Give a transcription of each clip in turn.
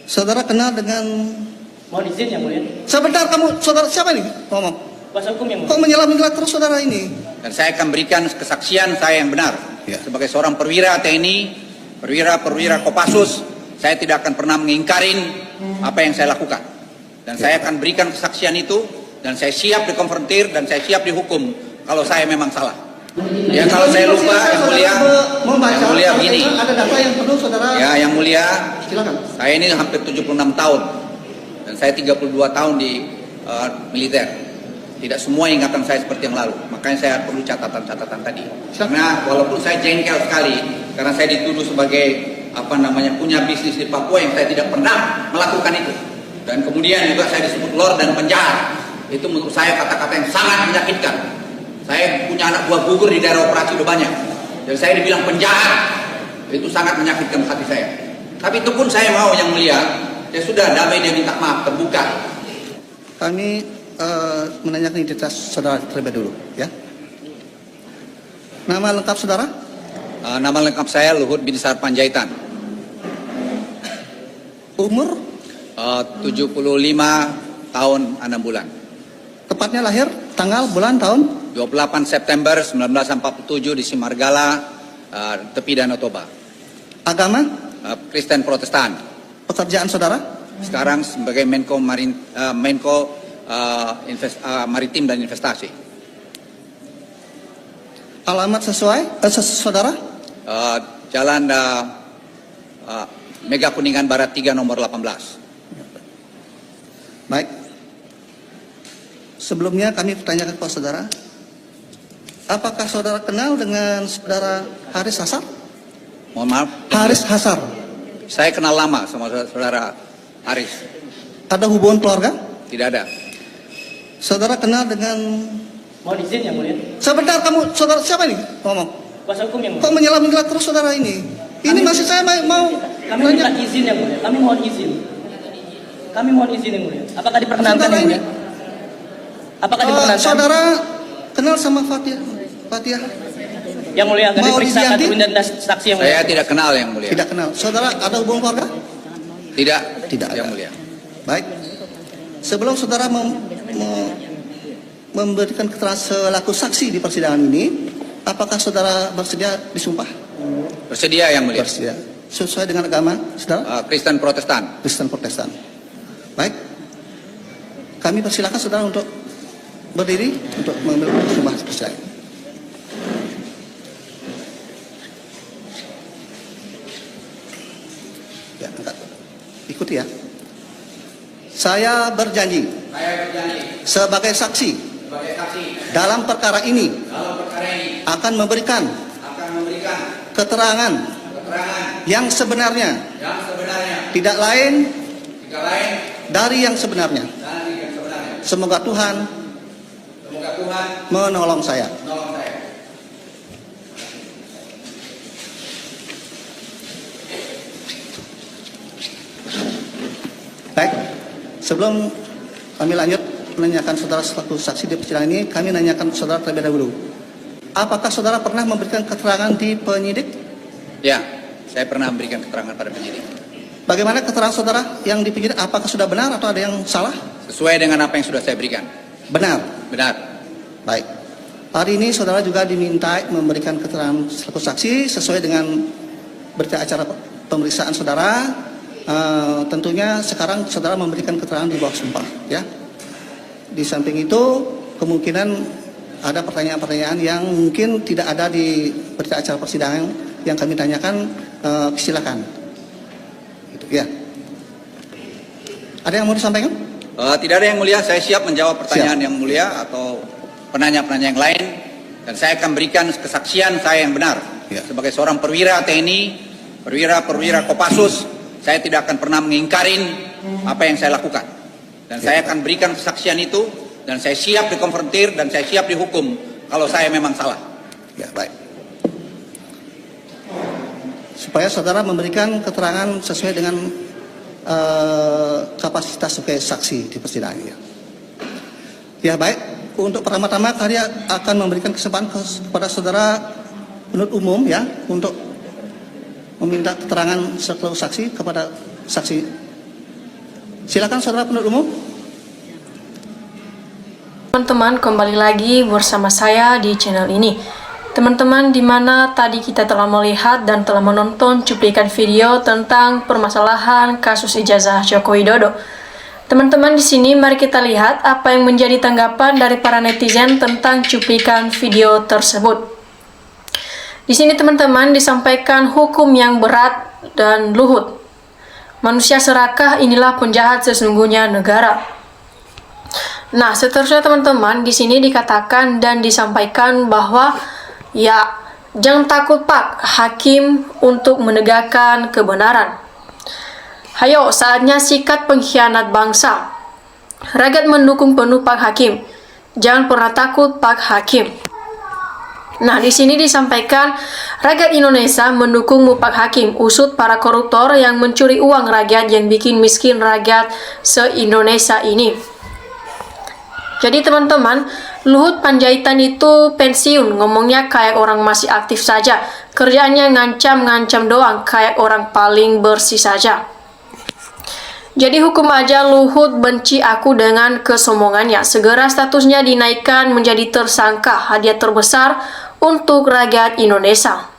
Saudara kenal dengan... Mohon izin yang mulia. Sebentar, kamu saudara siapa ini ngomong? Kuasa hukum yang mulia. Kok menyela-nyela terus saudara ini? Dan saya akan berikan kesaksian saya yang benar. Ya. Sebagai seorang perwira TNI, perwira Kopassus, saya tidak akan pernah mengingkarin apa yang saya lakukan. Dan saya akan berikan kesaksian itu, dan saya siap dikonfrontir, dan saya siap dihukum kalau saya memang salah. Ya kalau saya lupa, yang mulia begini. Ada data yang perlu saudara. Ya yang mulia, Silakan. saya ini hampir 76 tahun, dan saya 32 tahun di militer. Tidak semua ingatan saya seperti yang lalu, makanya saya perlu catatan-catatan tadi. Karena walaupun saya jengkel sekali, karena saya dituduh sebagai punya bisnis di Papua yang saya tidak pernah melakukan itu. Dan kemudian juga saya disebut lord dan penjahat. Itu menurut saya kata-kata yang sangat menyakitkan. Saya punya anak buah gugur di daerah operasi udah banyak, dan saya dibilang penjahat. Itu sangat menyakitkan hati saya. Tapi itu pun saya mau yang mulia, ya sudah, damai dia minta maaf, terbuka. Kami menanyakan identitas saudara terlebih dulu, ya. Nama lengkap saudara? Nama lengkap saya Luhut Binsar Panjaitan. Umur? 75 tahun 6 bulan. Tepatnya lahir, tanggal, bulan, tahun? 28 September 1947 di Simargala, tepi Danau Toba. Agama? Kristen Protestan. Pekerjaan saudara? Sekarang sebagai Menko Maritim dan Investasi. Alamat sesuai? Saudara? Jalan Mega Kuningan Barat 3 nomor 18. Baik. Sebelumnya kami bertanyakan kepada saudara, apakah saudara kenal dengan saudara Haris Hasar? Mohon maaf. Haris Hasar. Saya kenal lama sama saudara Haris. Ada hubungan keluarga? Tidak ada. Saudara kenal dengan... Mohon izin yang mulia. Sebentar, kamu saudara siapa ini ngomong? Kuasa hukum yang mulia. Kok menyela-nyela terus saudara ini? Ini masih saya mau Kami minta izin yang mulia. Kami mohon izin. Kami mohon izin yang mulia. Apakah diperkenankan Saudara yang mulia? ini- Apakah diperkenankan? saudara kenal sama Fatia? Yang mulia akan Mau diperiksa diganti? dan saksi yang mulia. Saya tidak kenal yang mulia. Tidak kenal. Saudara ada hubungan keluarga? Tidak. Tidak ada. Yang mulia. Baik. Sebelum saudara memberikan keterangan selaku saksi di persidangan ini, apakah saudara bersedia disumpah? Bersedia yang mulia. Bersedia. Sesuai dengan agama saudara? Kristen Protestan. Kristen Protestan. Baik. Kami persilakan saudara untuk berdiri untuk mengambil sumpah persidangan. Ya, angkat. Ikuti ya. Saya berjanji sebagai saksi dalam perkara ini akan memberikan keterangan yang sebenarnya, tidak lain dari yang sebenarnya. Semoga Tuhan menolong saya. Baik, sebelum kami lanjut menanyakan saudara selaku saksi di persidangan ini, kami nanyakan saudara terlebih dahulu. Apakah saudara pernah memberikan keterangan di penyidik? Ya, saya pernah memberikan keterangan pada penyidik. Bagaimana keterangan saudara yang di penyidik? Apakah sudah benar atau ada yang salah? Sesuai dengan apa yang sudah saya berikan. Benar. Benar. Baik. Hari ini saudara juga diminta memberikan keterangan selaku saksi sesuai dengan berita acara pemeriksaan saudara. Tentunya sekarang saudara memberikan keterangan di bawah sumpah, ya. Di samping itu kemungkinan ada pertanyaan-pertanyaan yang mungkin tidak ada di berita acara persidangan yang kami tanyakan, silakan. Gitu, ya. Ada yang mau disampaikan? Tidak ada yang mulia. Saya siap menjawab pertanyaan yang mulia atau penanya-penanya yang lain, dan saya akan berikan kesaksian saya yang benar. Ya. Sebagai seorang perwira TNI, perwira Kopassus, saya tidak akan pernah mengingkarin apa yang saya lakukan. Dan saya akan berikan kesaksian itu, dan saya siap dikonfrontir, dan saya siap dihukum kalau saya memang salah. Ya, baik. Supaya saudara memberikan keterangan sesuai dengan kapasitas sebagai saksi di persidangan ini. Ya, baik. Untuk pertama-tama kami akan memberikan kesempatan kepada saudara penuntut umum, ya, untuk meminta keterangan selaku saksi kepada saksi Silakan saudara penuntut umum. Teman-teman, kembali lagi bersama saya di channel ini. Teman-teman, di mana tadi kita telah melihat dan telah menonton cuplikan video tentang permasalahan kasus ijazah Joko Widodo. Teman-teman, di sini mari kita lihat apa yang menjadi tanggapan dari para netizen tentang cuplikan video tersebut. Di sini teman-teman disampaikan hukum yang berat dan Luhut. Manusia serakah, inilah penjahat sesungguhnya negara. Nah, seterusnya teman-teman, di sini dikatakan dan disampaikan bahwa ya, jangan takut Pak Hakim untuk menegakkan kebenaran. Hayo, saatnya sikat pengkhianat bangsa. Rakyat mendukung penuh Pak Hakim. Jangan pernah takut Pak Hakim. Nah, di sini disampaikan rakyat Indonesia mendukungmu Pak Hakim, usut para koruptor yang mencuri uang rakyat yang bikin miskin rakyat se-Indonesia ini. Jadi teman-teman, Luhut Panjaitan itu pensiun, ngomongnya kayak orang masih aktif saja. Kerjaannya ngancam-ngancam doang, kayak orang paling bersih saja. Jadi hukum aja Luhut benci aku dengan kesombongannya. Segera statusnya dinaikkan menjadi tersangka, hadiah terbesar untuk rakyat Indonesia.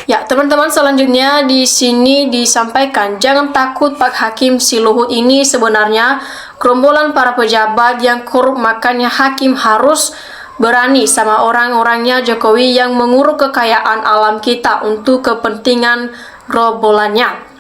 Ya, teman-teman, selanjutnya di sini disampaikan, jangan takut Pak Hakim, si Luhut ini sebenarnya gerombolan para pejabat yang korup, makanya Hakim harus berani sama orang-orangnya Jokowi yang menguruk kekayaan alam kita untuk kepentingan gerombolannya.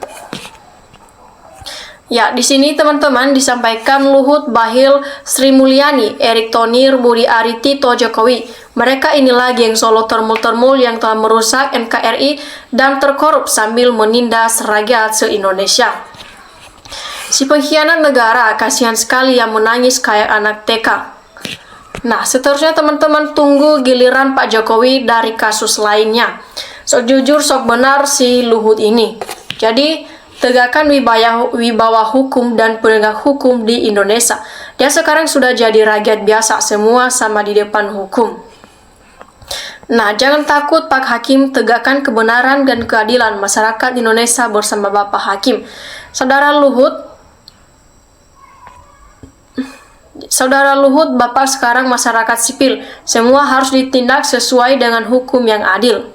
Ya, di sini teman-teman disampaikan Luhut, Bahlil, Sri Mulyani, Erick Thohir, Budi Ari, Tito, Jokowi. Mereka inilah geng Solo termul-termul yang telah merusak NKRI dan terkorup sambil menindas rakyat se-Indonesia. Si pengkhianat negara, kasihan sekali yang menangis kayak anak TK. Nah, seterusnya teman-teman tunggu giliran Pak Jokowi dari kasus lainnya. Sok jujur, sok benar si Luhut ini. Jadi, tegakkan wibawa hukum dan penegak hukum di Indonesia. Dia sekarang sudah jadi rakyat biasa, semua sama di depan hukum. Nah, jangan takut Pak Hakim, tegakkan kebenaran dan keadilan masyarakat Indonesia bersama Bapak Hakim. Saudara Luhut, Bapak sekarang masyarakat sipil, semua harus ditindak sesuai dengan hukum yang adil.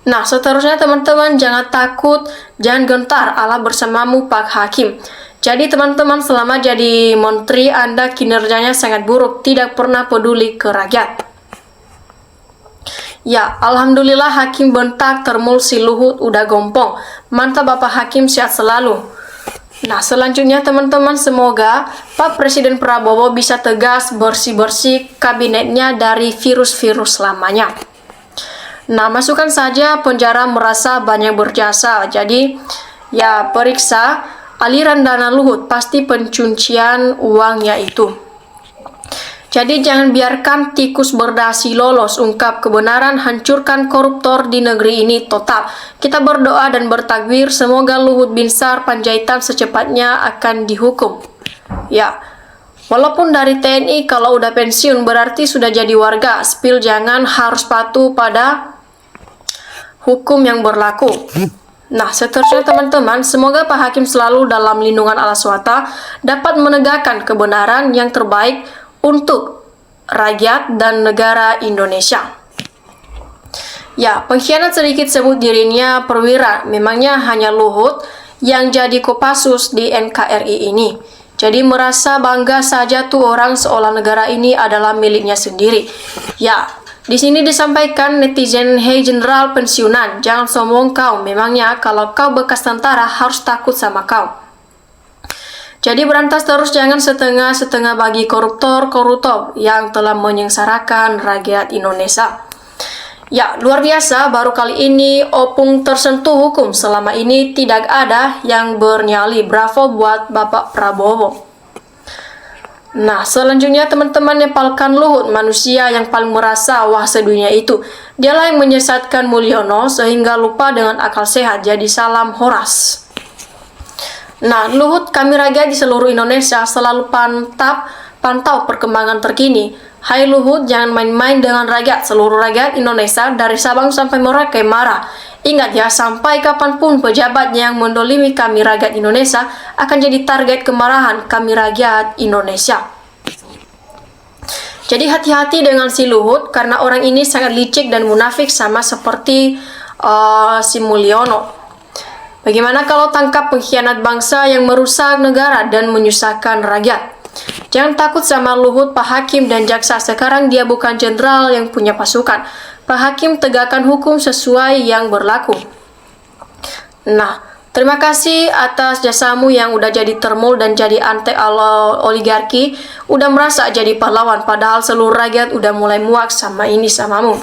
Nah, seterusnya teman-teman jangan takut, jangan gentar, Allah bersamamu Pak Hakim. Jadi teman-teman selama jadi menteri Anda kinerjanya sangat buruk, tidak pernah peduli ke rakyat. Ya, Alhamdulillah Hakim bentak termul si Luhut udah gompong. Mantap Bapak Hakim, sehat selalu. Nah, selanjutnya teman-teman semoga Pak Presiden Prabowo bisa tegas bersih-bersih kabinetnya dari virus-virus lamanya. Nah, masukkan saja penjara merasa banyak berjasa. Jadi, ya periksa aliran dana Luhut, pasti pencucian uangnya itu. Jadi, jangan biarkan tikus berdasi lolos, ungkap kebenaran, hancurkan koruptor di negeri ini total. Kita berdoa dan bertakbir, semoga Luhut Binsar Panjaitan secepatnya akan dihukum. Ya, walaupun dari TNI kalau udah pensiun berarti sudah jadi warga. Spil jangan harus patuh pada hukum yang berlaku. Nah, seterusnya teman-teman, semoga Pak Hakim selalu dalam lindungan Allah SWT dapat menegakkan kebenaran yang terbaik untuk rakyat dan negara Indonesia. Ya, pengkhianat sedikit sebut dirinya perwira, memangnya hanya Luhut yang jadi Kopassus di NKRI ini. Jadi merasa bangga saja tuh orang seolah negara ini adalah miliknya sendiri. Ya, di sini disampaikan netizen, hei jenderal pensiunan, jangan sombong kau, memangnya kalau kau bekas tentara harus takut sama kau. Jadi berantas terus, jangan setengah-setengah bagi koruptor yang telah menyengsarakan rakyat Indonesia. Ya, luar biasa, baru kali ini Opung tersentuh hukum. Selama ini tidak ada yang bernyali. Bravo buat Bapak Prabowo. Nah, selanjutnya teman-teman nepalkan Luhut, manusia yang paling merasa wah sedunia itu. Dialah yang menyesatkan Mulyono sehingga lupa dengan akal sehat, jadi salam horas. Nah, Luhut, kami rakyat di seluruh Indonesia selalu pantau perkembangan terkini. Hai Luhut, jangan main-main dengan rakyat. Seluruh rakyat Indonesia dari Sabang sampai Merauke marah. Ingat ya, sampai kapanpun pejabat yang mendolimi kami rakyat Indonesia akan jadi target kemarahan kami rakyat Indonesia. Jadi hati-hati dengan si Luhut karena orang ini sangat licik dan munafik sama seperti si Mulyono. Bagaimana kalau tangkap pengkhianat bangsa yang merusak negara dan menyusahkan rakyat? Jangan takut sama Luhut, Pak Hakim dan Jaksa. Sekarang dia bukan jenderal yang punya pasukan. Pak Hakim tegakkan hukum sesuai yang berlaku. Nah, terima kasih atas jasamu yang udah jadi termul dan jadi antek ala oligarki. Udah merasa jadi pahlawan padahal seluruh rakyat udah mulai muak sama ini samamu.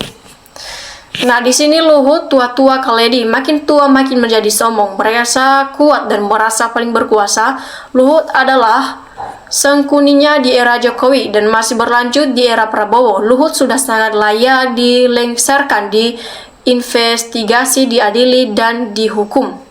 Nah, di sini Luhut tua-tua kaledi, makin tua makin menjadi sombong, merasa kuat dan merasa paling berkuasa. Luhut adalah sengkuninya di era Jokowi dan masih berlanjut di era Prabowo. Luhut sudah sangat layak dilengsarkan, diinvestigasi, diadili, dan dihukum.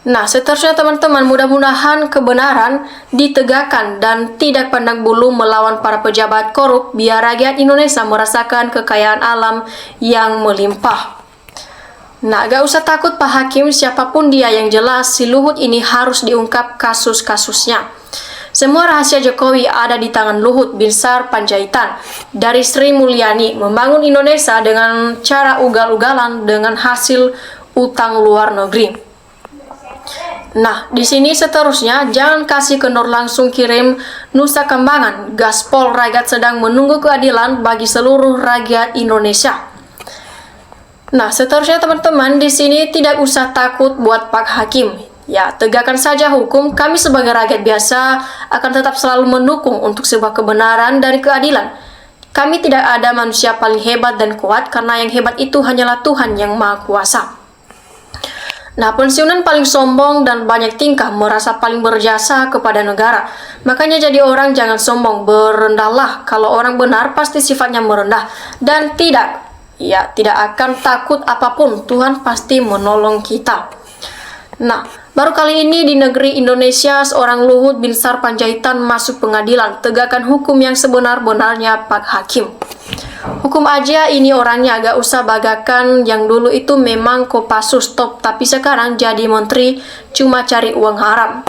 Nah, seterusnya teman-teman, mudah-mudahan kebenaran ditegakkan dan tidak pandang bulu melawan para pejabat korup biar rakyat Indonesia merasakan kekayaan alam yang melimpah. Nah, gak usah takut Pak Hakim, siapapun dia yang jelas si Luhut ini harus diungkap kasus-kasusnya. Semua rahasia Jokowi ada di tangan Luhut Binsar Panjaitan. Dari Sri Mulyani membangun Indonesia dengan cara ugal-ugalan dengan hasil utang luar negeri. Nah, di sini seterusnya jangan kasih kendor, langsung kirim Nusa Kambangan. Gaspol rakyat sedang menunggu keadilan bagi seluruh rakyat Indonesia. Nah, seterusnya teman-teman, di sini tidak usah takut buat Pak Hakim. Ya, tegakkan saja hukum. Kami sebagai rakyat biasa akan tetap selalu mendukung untuk sebuah kebenaran dan keadilan. Kami tidak ada manusia paling hebat dan kuat karena yang hebat itu hanyalah Tuhan yang Maha Kuasa. Nah, pensiunan paling sombong dan banyak tingkah, merasa paling berjasa kepada negara. Makanya jadi orang jangan sombong, berendahlah. Kalau orang benar pasti sifatnya merendah dan tidak akan takut apapun. Tuhan pasti menolong kita. Nah, baru kali ini di negeri Indonesia seorang Luhut Binsar Panjaitan masuk pengadilan. Tegakkan hukum yang sebenar-benarnya Pak Hakim. Hukum aja ini orangnya, gak usah bagakan yang dulu itu memang Kopassus top, tapi sekarang jadi menteri cuma cari uang haram.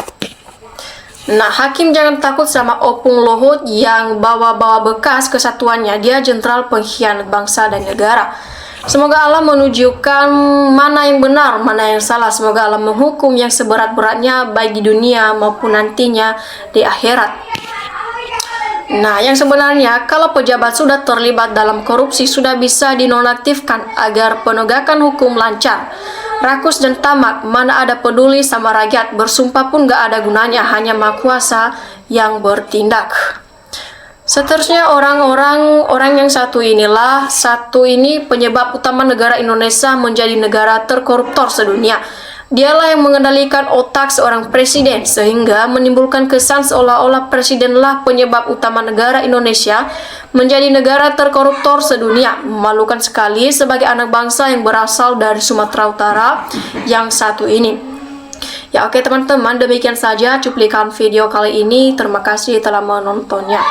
Nah, Hakim jangan takut sama Opung Luhut yang bawa-bawa bekas kesatuannya. Dia jenderal pengkhianat bangsa dan negara. Semoga Allah menunjukkan mana yang benar, mana yang salah. Semoga Allah menghukum yang seberat-beratnya baik di dunia maupun nantinya di akhirat. Nah, yang sebenarnya kalau pejabat sudah terlibat dalam korupsi sudah bisa dinonaktifkan agar penegakan hukum lancar. Rakus dan tamak, mana ada peduli sama rakyat, bersumpah pun gak ada gunanya, hanya Maha Kuasa yang bertindak. Seterusnya orang yang satu ini penyebab utama negara Indonesia menjadi negara terkoruptor sedunia. Dialah yang mengendalikan otak seorang presiden sehingga menimbulkan kesan seolah-olah presidenlah penyebab utama negara Indonesia menjadi negara terkoruptor sedunia. Memalukan sekali sebagai anak bangsa yang berasal dari Sumatera Utara yang satu ini. Ya, oke teman-teman, demikian saja cuplikan video kali ini. Terima kasih telah menontonnya.